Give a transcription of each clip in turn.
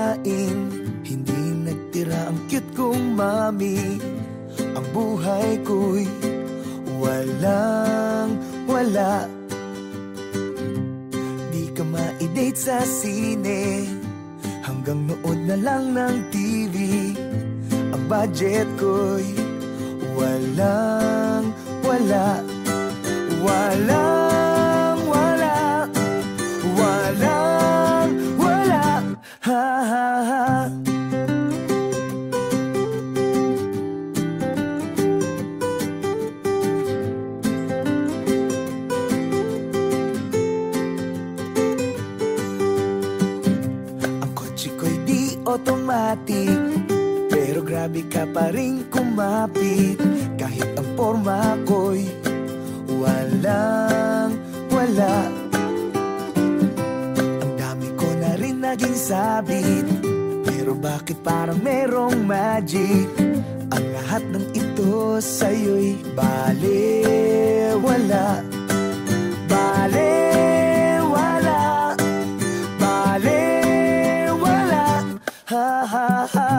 kumain, hindi nagtira ang cute kong mami. Ang buhay ko'y walang wala. Di ka ma-date sa sine, hanggang nood na lang ng TV. Ang budget ko'y walang wala. Walang wala. Walang wala. Ha ha ha. Ang kotse ko'y di automatic, pero grabe ka pa rin kumapit. Kahit ang forma ko'y walang wala. Ang dami ko na rin naging sabit, pero bakit parang merong magic? Ang lahat ng ito sa'yo'y balewala. Balewala. Balewala. Ha ha ha.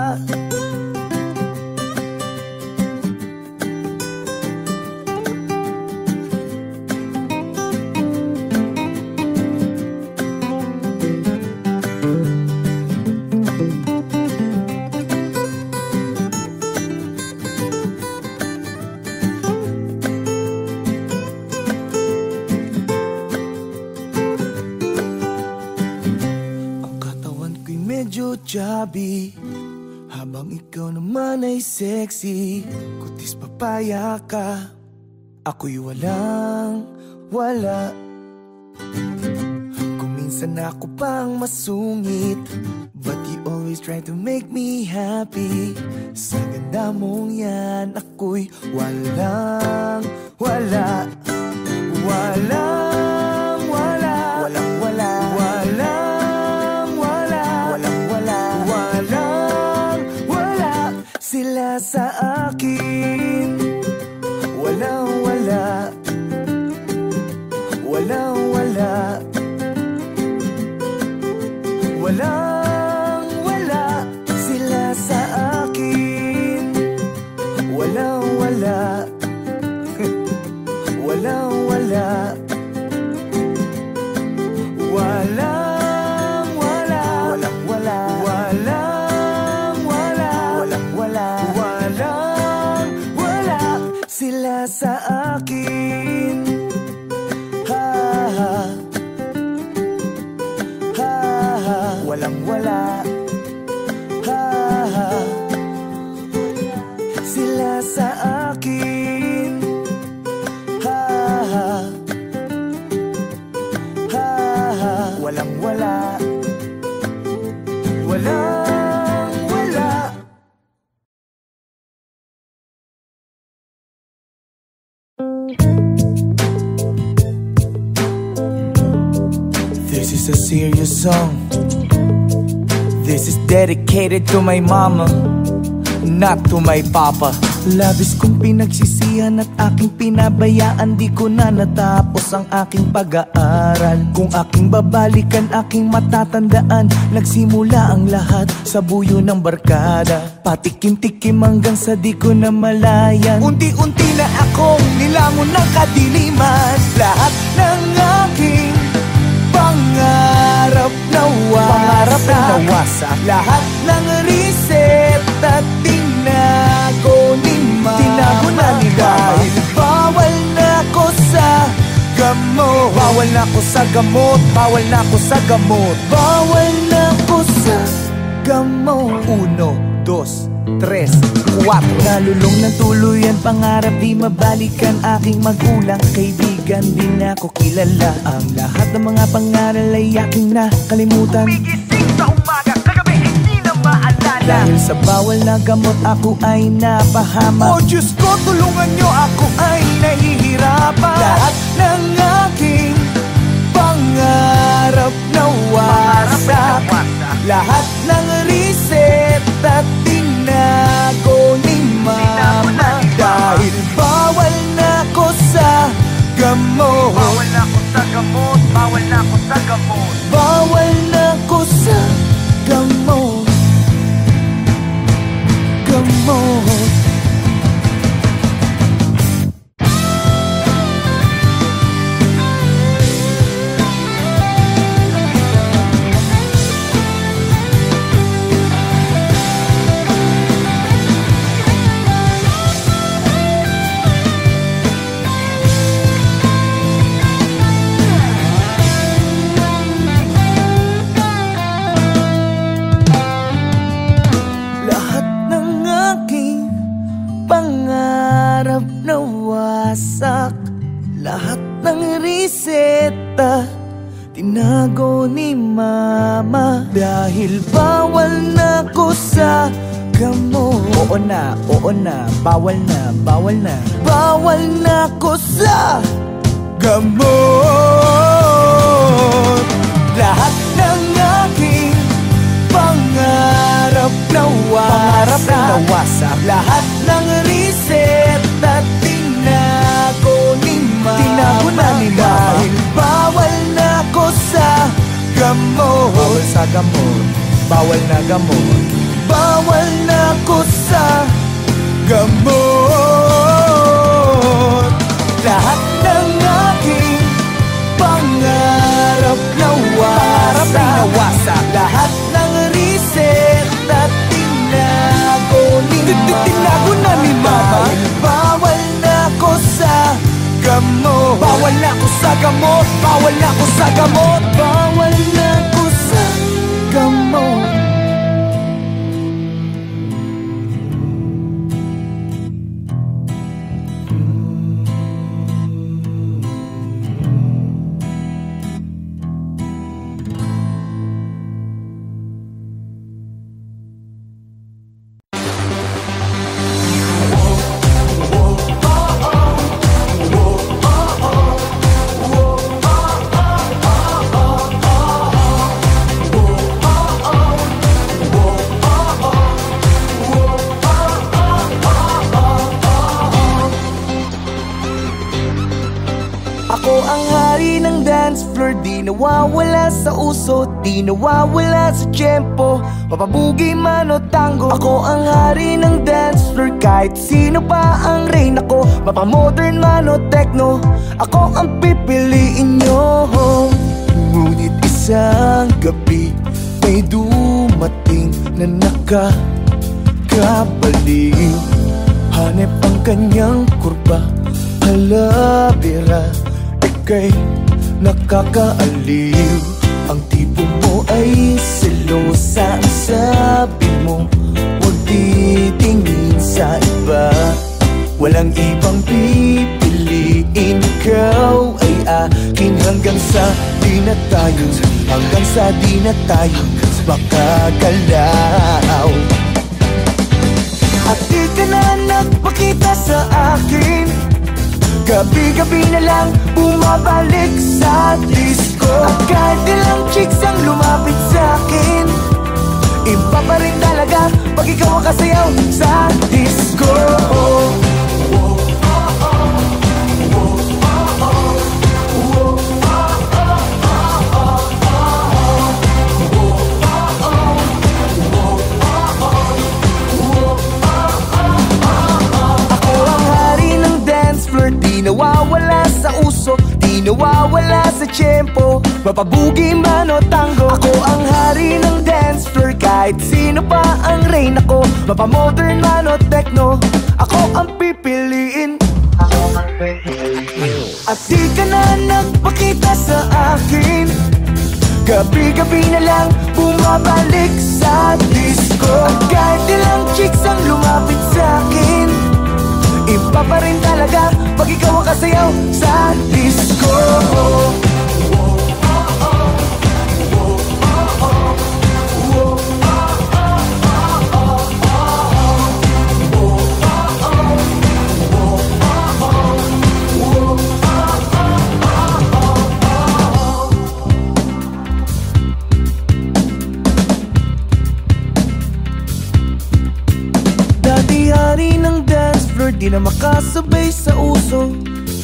Chubby, habang ikaw naman ay sexy. Kutis papaya ka, ako'y walang wala. Kung minsan ako pang masungit, but you always try to make me happy. Sa ganda mong yan, ako'y walang wala. Walang wala. Walang wala. Walang sila sa akin. Walang wala. Walang wala. Walang wala. Sila sa akin. Walang wala. Walang wala. Walang wala. Walang wala. Sila sa akin. Ha ha. Ha ha. Walang wala. Ha ha. Sila sa akin. Ha ha. Ha ha. Walang wala. Walang wala. This is a serious song. This is dedicated to my mama, not to my papa. Labis kong pinagsisihan at aking pinabayaan, di ko na natapos ang aking pag-aaral. Kung aking babalikan, aking matatandaan, nagsimula ang lahat sa buyo ng barkada. Patikim-tikim hanggang sa di ko na malayan. Unti-unti na akong nilamon ng kadiliman. Lahat ng aking pangarap nawasak. Lahat ng reseta tinago ni mama. Tinago na ni mama. Bawal na ako sa gamot. Bawal na ako sa gamot. Bawal na ako sa gamot. Bawal na ako sa gamot. 1, 2, 3, 4. Nalulong ng tuluyan, pangarap di mabalikan. Aking magulang, kaibigan, di na ako kilala. Ang lahat ng mga pangaral ay aking nakalimutan. Umigising sa umaga, kagabi hindi na maalala. Dahil sa bawal na gamot, ako ay napahamak. Oh Diyos ko, tulungan nyo, ako ay nahihirapan. Lahat ng aking pangarap nawasak. Lahat ng reseta tinago ni mama. Dahil bawal na ako sa gamot. Bawal na ako sa gamot. Bawal na ako sa gamot. Bawal na ako sa gamot. Dahil bawal na ko sa gamot. Oo na, bawal na, bawal na. Bawal na ko sa gamot. Lahat ng aking pangarap nawasak. Lahat ng reseta tinago ni mama. Dahil bawal na ko sa gamot. Bawal sa gamot, bawal na gamot. Bawal na ko sa gamot. Lahat ng aking pangarap nawasak. Lahat ng reseta tinago ni mama. Bawal na ko sa gamot. Bawal na ko sa gamot. Bawal na ko sa gamot. Bawal na ko sa gamot. Nawawala sa uso, di nawawala sa tiyempo. Mapabugi man o tango, ako ang hari ng dance floor. Kahit sino pa ang reyna ko, mapamodern man o techno, ako ang pipiliin nyo. Ngunit isang gabi may dumating na nakakabaliw. Hanep ang kanyang kurba, halabira, ika'y nakakaaliw. Ang tipo mo ay selosa. Ang sabi mo, huwag titingin sa iba. Walang ibang pipiliin, ikaw ay akin. Hanggang sa di na tayo, hanggang sa di na tayo makagalaw. At di ka na nagpakita sa akin. Gabi-gabi na lang bumabalik sa disco. At kahit ilang chicks ang lumapit sa akin, iba pa rin talaga pag ikaw ang kasayaw sa disco. Di nawawala sa uso, di nawawala sa tiyempo. Mapabugi man o tango, ako ang hari ng dance floor. Kahit sino pa ang reyna ko, mapamodern man o techno, ako ang pipiliin. At di ka na nagpakita sa akin. Gabi-gabi na lang bumabalik sa disco. At kahit ilang chicks ang lumapit sa akin, iba pa rin talaga pag ikaw ang kasayaw sa disco. Dati-hari ng dance floor, di na makasabay sa uso.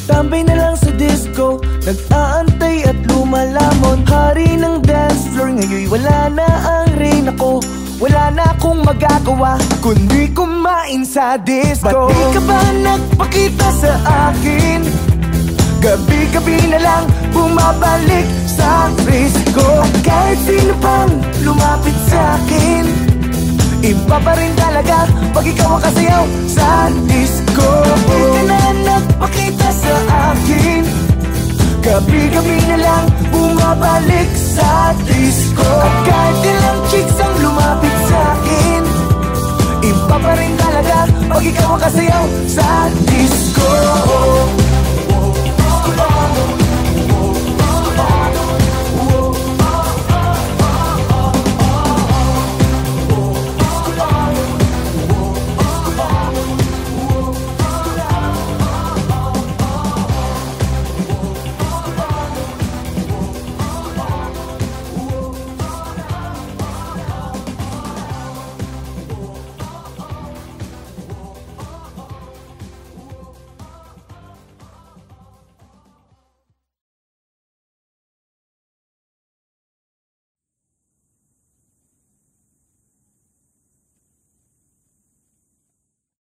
Tambay na lang sa disco, nag-aantay at lumalamon. Hari ng dance floor, ngayon wala na ang reyna ko. Wala na akong magagawa kundi kumain sa disco. Ba't di ka ba nagpakita sa akin? Gabi-gabi na lang bumabalik sa disco. At kahit sino pang lumapit sa akin, iba pa rin talaga pag ikaw ang kasayaw sa disco. Di ka na nagpakita sa akin. Gabi-gabi na lang bumabalik sa disco. At kahit ilang chicks ang lumapit sa akin, iba pa rin talaga pag ikaw ang kasayaw sa disco.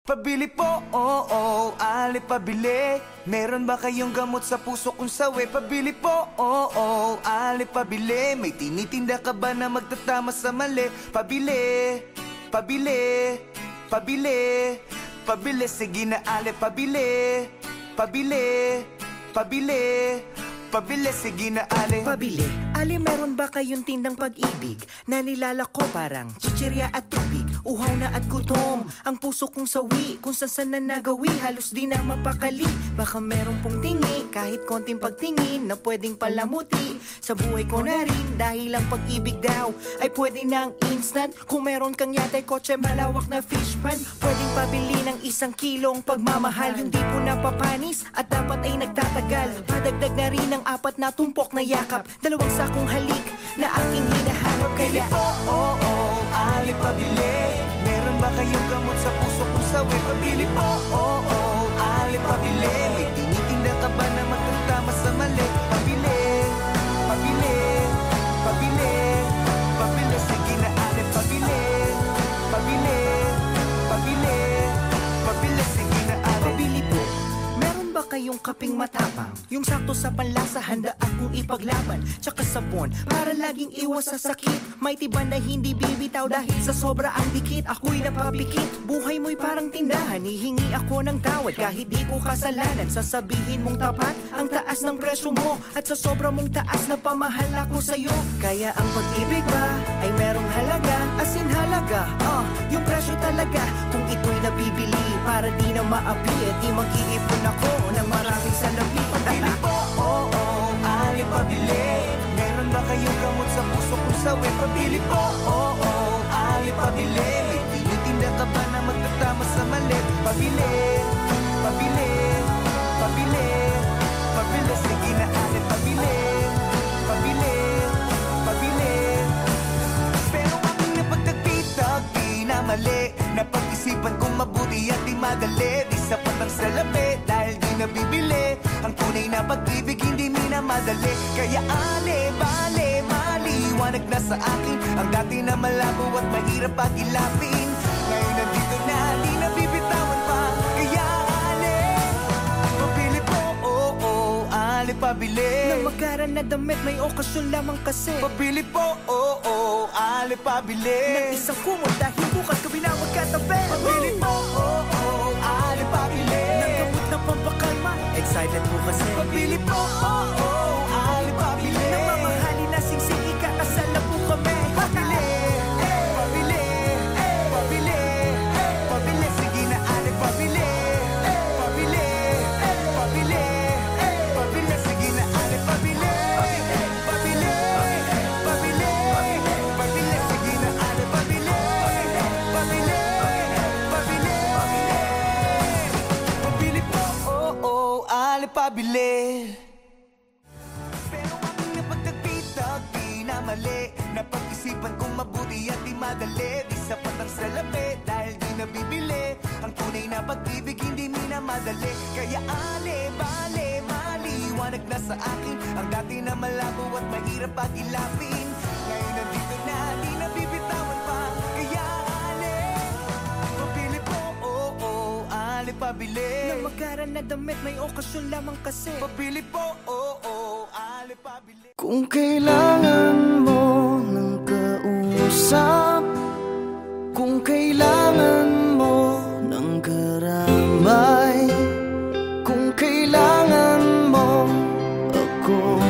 Pabili po, oo, ali pabili. Meron ba kayong gamot sa puso kung sawi? Pabili po, oo, ali pabili. May tinitinda ka ba na magtatama sa mali? Pabili, pabili, pabili, pabili. Sige na ali, pabili, pabili, pabili, pabili. Sige na ali. Pabili, ali meron ba kayong tindang pag-ibig na nilalako parang chichirya at tubig? Uhaw na at gutom, ang puso kong sawi. Kung saan na nagawi, halos di na mapakali. Baka meron pong tingi, kahit konting pagtingin na pwedeng palamuti sa buhay ko na rin. Dahil ang pag-ibig daw ay pwede ng instant. Kung meron kang yate, kotse, malawak na fish pan, pwedeng pabili ng 1 kilong pagmamahal. Yung di po napapanis at dapat ay nagtatagal. Padagdag na rin ng 4 na tumpok na yakap, 2 sakong halik na aking hinahanap. Kaya oo, ali pabili. Meron ba kayong gamot sa puso kung sawi? Pabili po, oo, ali pabili. May tinitinda ka ba na magtatama sa mali? Pabili, pabili, pabili, pabili. Sige na ali, pabili, pabili, pabili, pabili. Sige na ali. pabili po. Meron ba kayong kaping matapang? Yung sakto sa panlasa, handa akong ipaglaban. Tsaka sabon, para laging iwas sa sakit. May tiban na hindi bibitaw dahil sa sobra ang dikit. Ako'y napapikit, buhay mo'y parang tindahan. Hihingi ako ng tawad kahit di ko kasalanan. Sasabihin mong tapat ang taas ng presyo mo, at sa sobra mong taas na pamahal ako sa'yo. Kaya ang pag-ibig ba ay merong halaga, as in halaga, yung presyo talaga. Kung ito'y nabibili para di na maapi, at di mag-iipon ako ng maraming salapi. Pabili po, oo, ali pabili. Meron ba kayong gamot sa puso kung sawi? Pabili po, oo, ali pabili. May tinitinda ka ba na magtatama sa mali? Pabili, pabili, pabili, pabili. Sige na ali, pabili, pabili, pabili. Pero aking napagtagpitag, di na mali. Napag-isipan kong mabuti at di madali. Di sapat ang salapi dahil di nabibili. Ang tunay na pag-ibig hindi minamadali. Kaya ale, bale, maliwanag na sa akin ang dati na malabo at mahirap pag-ilapin. Ngayon nandito na, di nabibitawan pa. Kaya ale, pabili po, oo, ale pabili. Nang magaran na damit, may okasyon lamang kasi. Pabili po, oo, ale pabili. Nang isang kumot dahil bukas kabila magkatabi. Pabili po, oo, ale pabili. Nang gamot na pampakalma, excited po kasi. Pabili po, oo, ali pabili. Nang mamahalin na singsing, ikakasal na po kami. Pabili, pabili, pabili, pabili. Sige na ali, pabili, pabili, pabili, pabili. Sige na ali, pabili, pabili, pabili, pabili. Sige na ali, pabili, pabili, pabili, pabili po, oo, ali pabili. Pero aking napagtagpitag, di na mali. Napag-isipan kong mabuti at di madali. Di sapat ang salapi dahil di nabibili. Ang tunay na pag-ibig hindi minamadali. Kaya ale, bale, maliwanag na sa akin ang dati na malabo at mahirap pag-ilapin. Ngayon nandito na, di nabibitawan pa. Kaya ale, pabili po, oo, ale pabili. Nang magaran na damit, may okasyon lamang kasi. Pabili po, oo, ali pabili. Kung kailangan mo ng kausap, kung kailangan mo ng karamay, kung kailangan mo ako,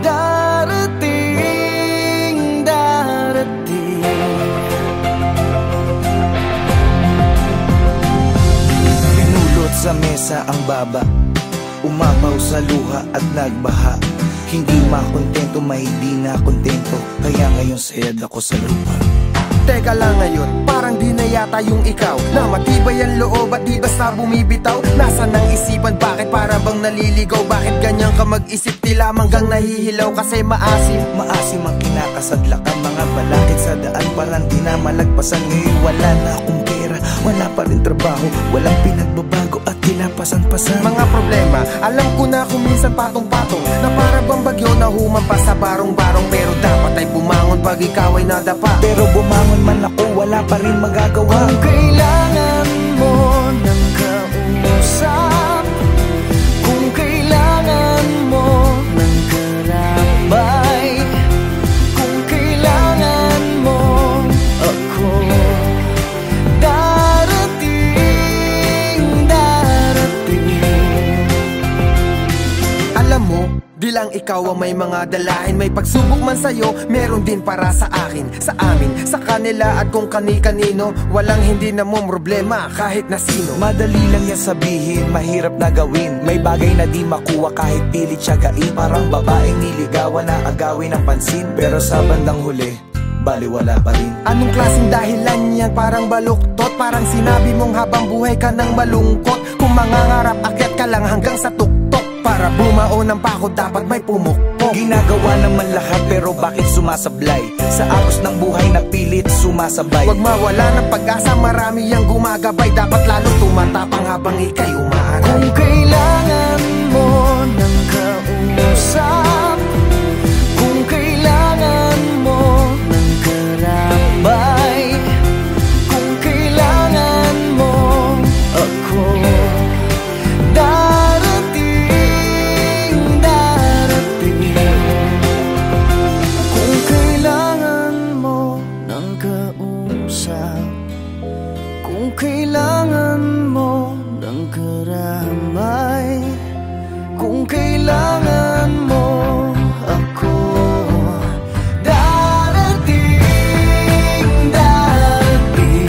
darating, darating. Pinulot sa mesa ang baba, umapaw sa luha at nagbaha. Hindi makontento, may di na kontento. Kaya ngayon sayad ako sa lupa. Teka lang ngayon, parang di na yata yung ikaw na matibay ang loob at di basta bumibitaw. Nasaan ang isipan, bakit para bang naliligaw? Bakit ganyan ka mag-isip, di lamang gang nahihilaw kasi maasim? Maasim ang kinakasadlak ang mga balakid sa daan, parang di na malagpasan. Ngayon wala na akong pera, wala pa rin trabaho, walang pinagbabago at kinapasan-pasan. Mga problema, alam ko na kung minsan patong-patong, na para bang bagyo na humampas sa barong-barong. Pero dapat ay bumangon pag ikaw ay nadapa. Pero bumangon man ako, wala pa rin magagawa. Kung kailangan mo ng kausap, kung kailangan mo ng karambay, kung kailangan mo ako, darating, darating. Alam mo, di lang ikaw ang may mga dalahin. May pagsubok man sa'yo, meron din para sa akin, sa amin, sa kanila at kung kani-kanino. Walang hindi na mo problema kahit na sino. Madali lang yan sabihin, mahirap na gawin. May bagay na di makuha kahit pilit siyagain. Parang babaeng niligawan na agawin ng pansin, pero sa bandang huli, baliwala pa rin. Anong klaseng dahilan yan? Parang baluktot. Parang sinabi mong habang buhay ka nang malungkot. Kung mangangarap, akyat ka lang hanggang sa tuktok. Para bumao ng pako, dapat may pumukpok. Ginagawa naman lahat, pero bakit sumasablay? Sa agos ng buhay na pilit sumasabay. Huwag mawala ng pag-asa, marami ang gumagabay. Dapat lalo tumatapang habang ika'y umaaray. Kung kailangan mo ng kausap, kung kailangan mo ng karambay, kung kailangan mo ako, darating, darating. Kung kailangan mo ng kausap, kung kailangan mo ng karamay, kung kailangan mo ako, darating, darating,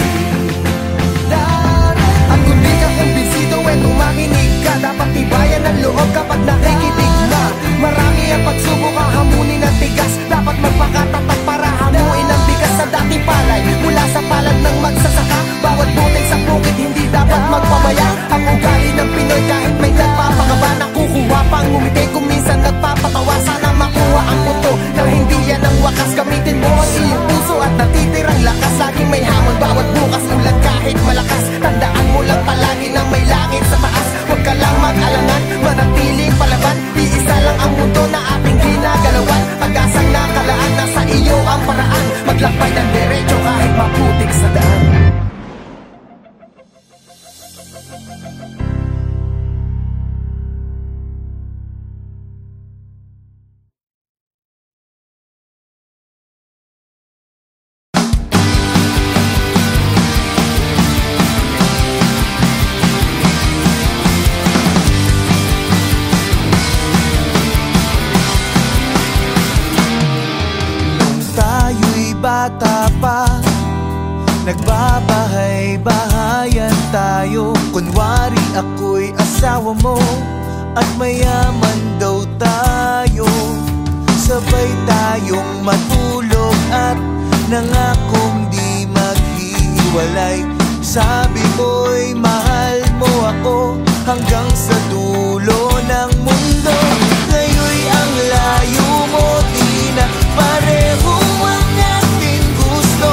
darating. At kung di ka kumbinsido, tumakinig ka. Dapat tibayan ang loob kapag nakikinig na. Marami ang pagsubok, hahamunin ang tigas. Dapat magpakatapat para hamuin ang bigas sa dating palay. Mula sa palad ng magsasaka, bawat butil sa bukid hindi dapat magpabaya. Ang ugali ng Pinoy kahit may nagpapakaba, nakukuha pang ngumiti kung minsan nagpapatawa. Sana makuha ang punto na hindi yan ang wakas. Gamitin mo ang iyong puso at natitirang lakas. Laging may hamon bawat bukas, ulan kahit malakas. Tandaan mo lang palagi na may langit sa taas. Huwag ka lang mag-alangan, manatiling palaban. Iisa lang ang mundo na ating ginagalawan. Pag-asang nakalaan, nasa iyo ang paraan. Maglakbay ng derecho kahit maputik sa daan. Bata pa, nagbabahay-bahayan tayo. Kunwari ako'y asawa mo at mayaman daw tayo. Sabay tayong matulog at nangakong di maghihiwalay. Sabi mo'y mahal mo ako hanggang sa dulo ng mundo. Ngayon'y ang layo mo, di na pareho ang ating gusto.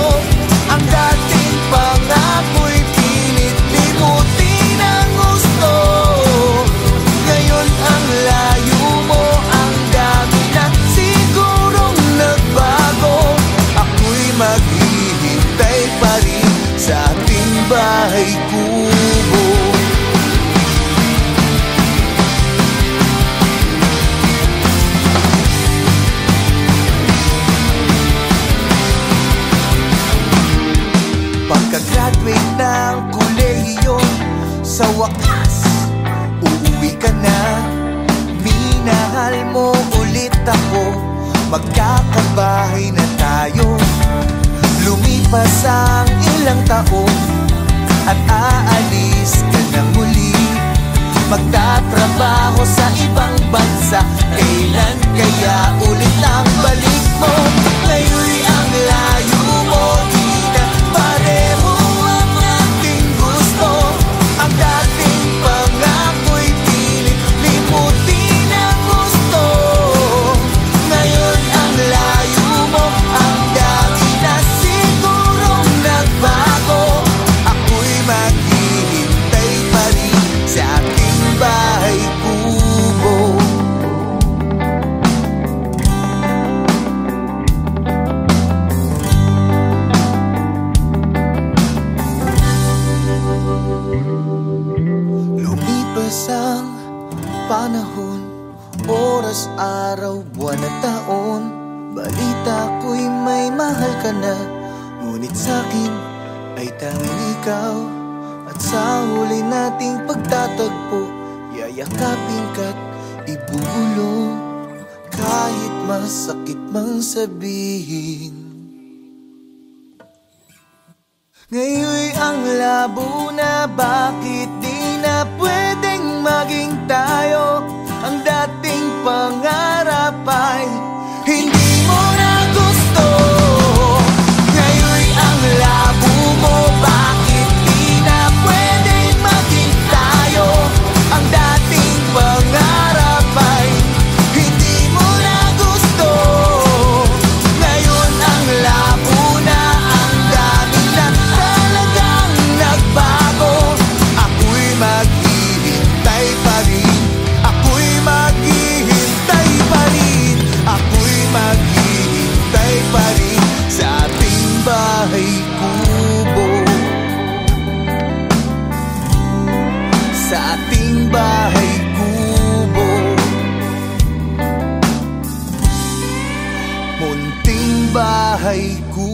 Ang dating pangako'y pilit limutin ang gusto. Ngayon ang layo mo, ang dami na sigurong nagbago. Ako'y maghihintay pa rin sa ating bahay kubo. Pagka-graduate ng kolehiyo, sa wakas, uuwi ka na. Minahal mo ulit ako, magkakabahay na tayo. Lumipas ang ilang taon at aalis ka na muli. Magtatrabaho sa ibang bansa, kailan kaya ulit ang balik mo? Ngayon'y ang layo mo, di na pareho ang ating gusto. Ang dating pangako'y pilit limutin ang gusto. Ngayon ang layo mo, ang dami na sigurong nagbago. Ako'y maghihintay pa rin sa ating bahay kubo. ngunit sa'kin ay tanging ikaw. At sa huli nating pagtatagpo, yayakapin ka't ibubulong, kahit masakit mang sabihin. Ngayon'y ang labo na, bakit di na pwedeng maging tayo? Ang dating pangarap ay hindi mo na gusto. Ngayon'y ang labo mo, bakit di na pwedeng maging tayo? Ang dating pangarap ay hindi mo na gusto. Ngayon ang labo na, ang dami na talagang nagbago. Ako'y maghihintay pa rin, ako'y maghihintay pa rin, ako'y maghihintay pa rin sa ating bahay kubo, sa ating bahay kubo, munting bahay kubo.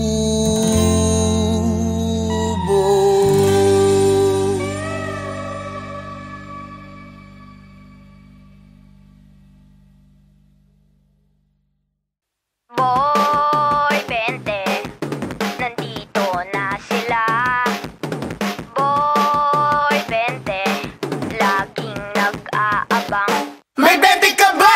Boy 20, nandito na sila. Boy 20, laging nag-aabang. May 20 ka ba?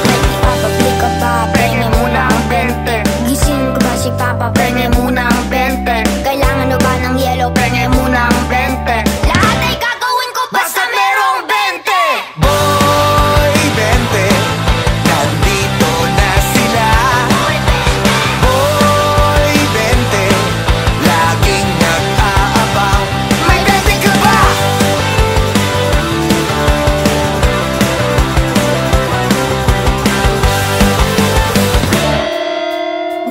Nagpapablik ka ba? Penge muna ang 20. Gising ko ba si Papa? Penge muna ang 20. Kailangan mo ba ng yellow? Penge muna ang 20. Lahat ay gagawin ko basta merong 20. Boy 20, nandito na sila. Boy 20, laging nag-aabang. May 20 ka ba?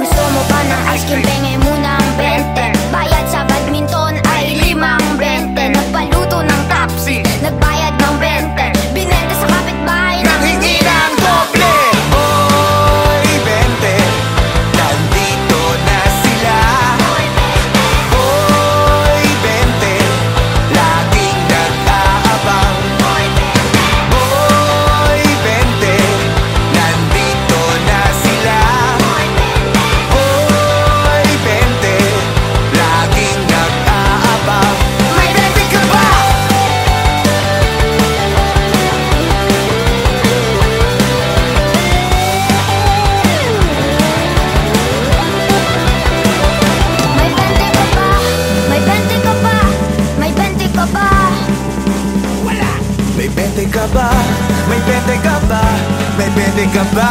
Gusto mo ba ng ice cream? Penge muna ang 20. Bayad sa badminton ay 5-20. Nagpaluto ng tapsi, nagbayad ng 20. Binenta sa kapitbahay ng Hindi na ang doble. Boy 20, nandito na sila. Boy 20, laging nag-aabang. Boy 20, nandito na sila. Boy 20, laging nag-aabang. May 20 ka ba? May 20 ka ba? May 20 ka ba? May 20 ka ba? Wala! May 20 ka ba? May 20 ka ba? May 20 ka ba?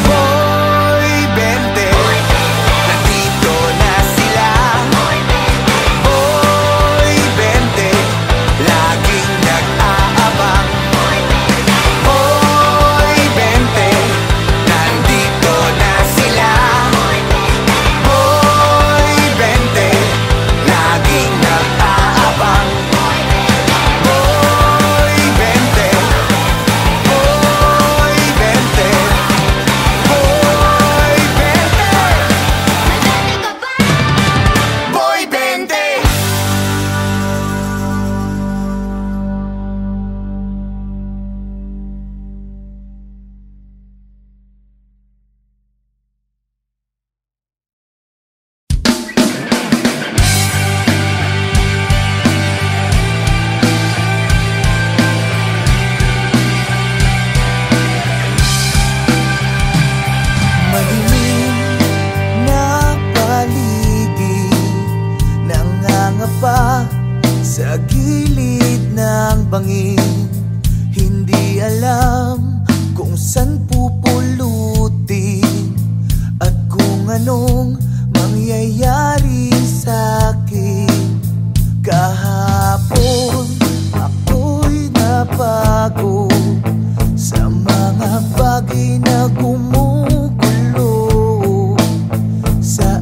Boy 20, nandito na sila. Boy 20, laging nag-aabang. Boy 20, nandito na sila. Boy 20, laging nag-aabang. Boy 20, Boy 20, Boy 20, Boy 20. Madilim na paligid, nangangapa sa gilid ng bangin. Hindi alam kung saan pupulutin at kung anong mangyayari sa'kin. Kahapon ako'y napago sa mga bagay na gumugulo sa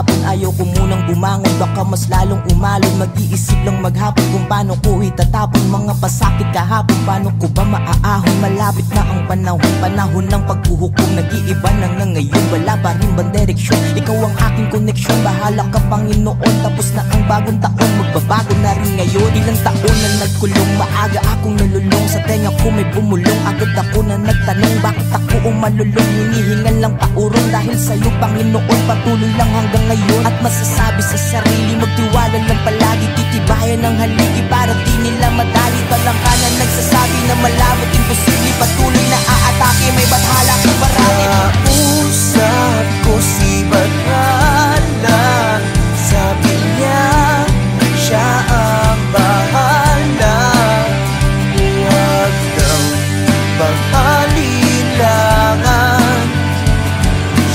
hapon, ayaw ko munang bumangon, baka mas lalong umalon. Mag-iisip lang maghapon kung paano ko itatapon mga pasakit kahapon, paano ko ba maaahon? Malapit na ang panahon, panahon ng paghuhukom. Nag-iiba na nga ngayon, wala pa rin bang direksyon? Ikaw ang aking koneksyon, bahala ka Panginoon. Tapos na ang bagong taon, magbabago na rin ngayon. Ilang taon na nagkulong, maaga akong nalulong. Sa tenga ko may bumulong, agad ako na nagtanong, bakit ako umalulong? Hinihingan lang paurong dahil sa'yo Panginoon, patuloy lang hanggang ngayon. At masasabi sa sarili, magtiwala lang palagi, titibayan ng haligi para di nila madali. Talangkanan nagsasabi na malabot, imposible, patuloy na aatake, may bathala kang parali. Kausap ko si Bathala, sabi niya siya ang bahala. Huwag daw pag-alilangan,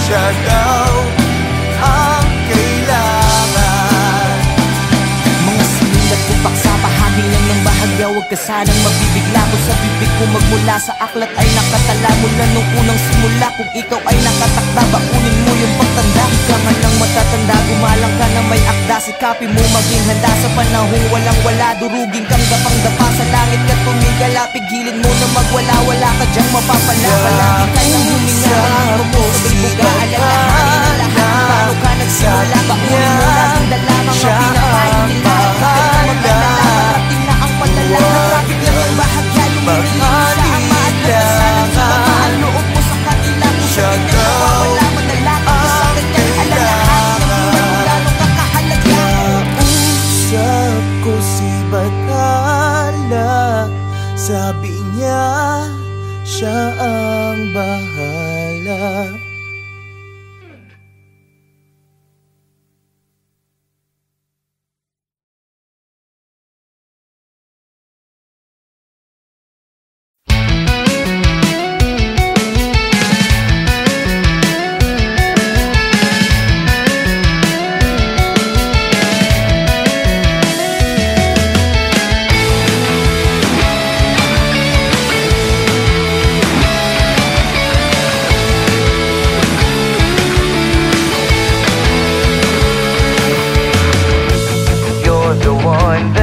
siya daw ang kailangan. Mga sinulat ko paksa, bahagi lang ng bahagya, huwag ka sanang mabibigla. Kung sa bibig ko magmula sa aklat ay nakatala, mula nung unang simula. Kung ikaw ay nakatakda, bakunin mo yung pagtanda. Ika man lang matatanda, gumalang ka na may akda. Sikapin mo maging handa sa panahong walang wala. Durugin kang dapang-dapa sa langit ka tumigala. Pigilin mo na magwala, wala ka dyang mapapala. Palagi ka nang huminga, hindi mo sabay buga. Alalahanin ang lahat, paano ka nagsimula. Bakunin mo laging dala, mga pinakain nila. Huwag ka na mag-alala, marating na ang padala. Natrapit lang ang bahagya, lumiliit sa ama at nagkasalang sa bamaan. Loob mo sa kanila, kung sa pinagawawala madala. Kung sa kanyang alalahanin ang buhay mo lalong kakahalaga. Kausap ko si Bathala, sabi niya siya ang bahala.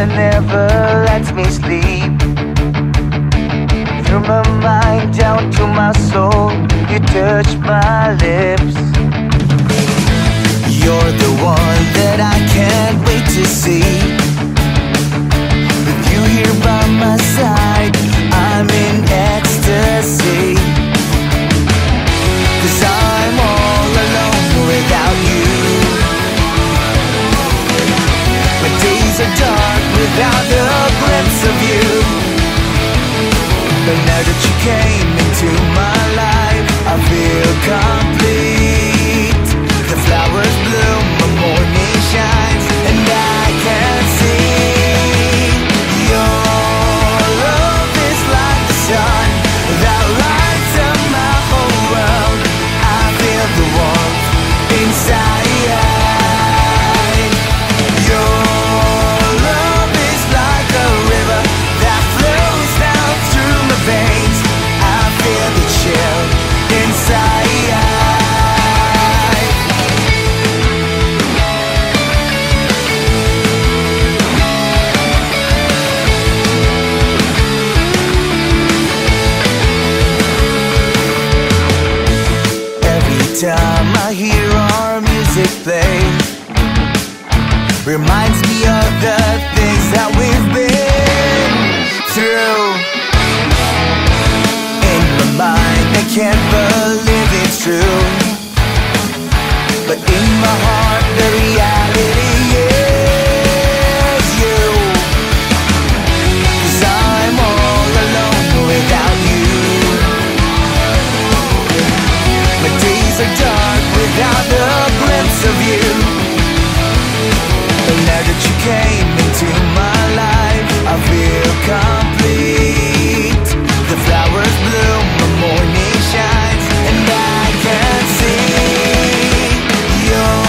Never lets me sleep. From my mind down to my soul, you touch my lips. You're the one that I can't wait to see. With you here by my side, I'm in ecstasy. 'Cause I'm all alone without you. My days are dark without a glimpse of you. But now that you came into my life, I feel complete. The flowers bloom, the morning shines, and I can see your love is like the sun that lights up my whole world. I feel the warmth inside. Time I hear our music play, reminds me of the things that we've been through. In my mind I can't believe it's true, but in my heart the reality is you. 'Cause I'm all alone without you. My days are dark without a glimpse of you. But now that you came into my life, I feel complete. The flowers bloom, the morning shines, and I can see your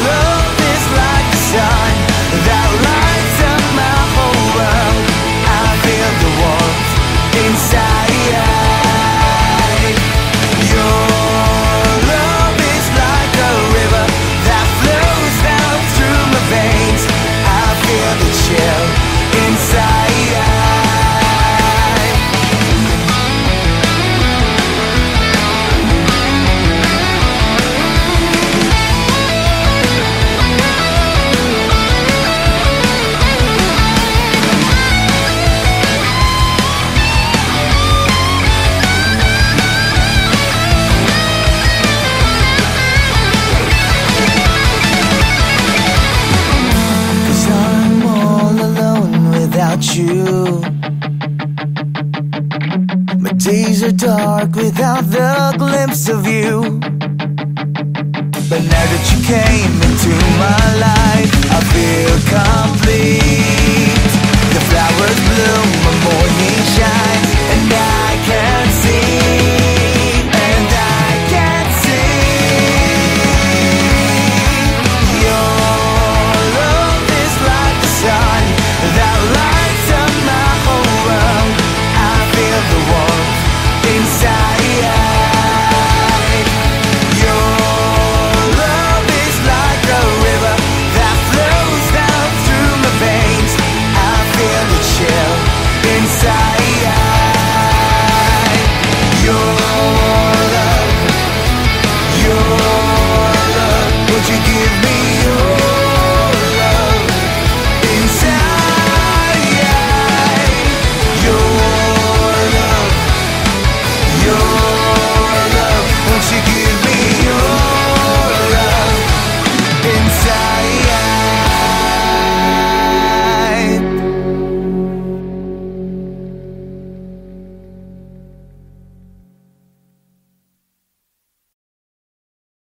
love is like the sun that lights up my whole world. I feel the warmth inside. Your love is like a river that flows without the glimpse of you. But now that you came into my life, I feel complete. The flowers bloom, the morning shine.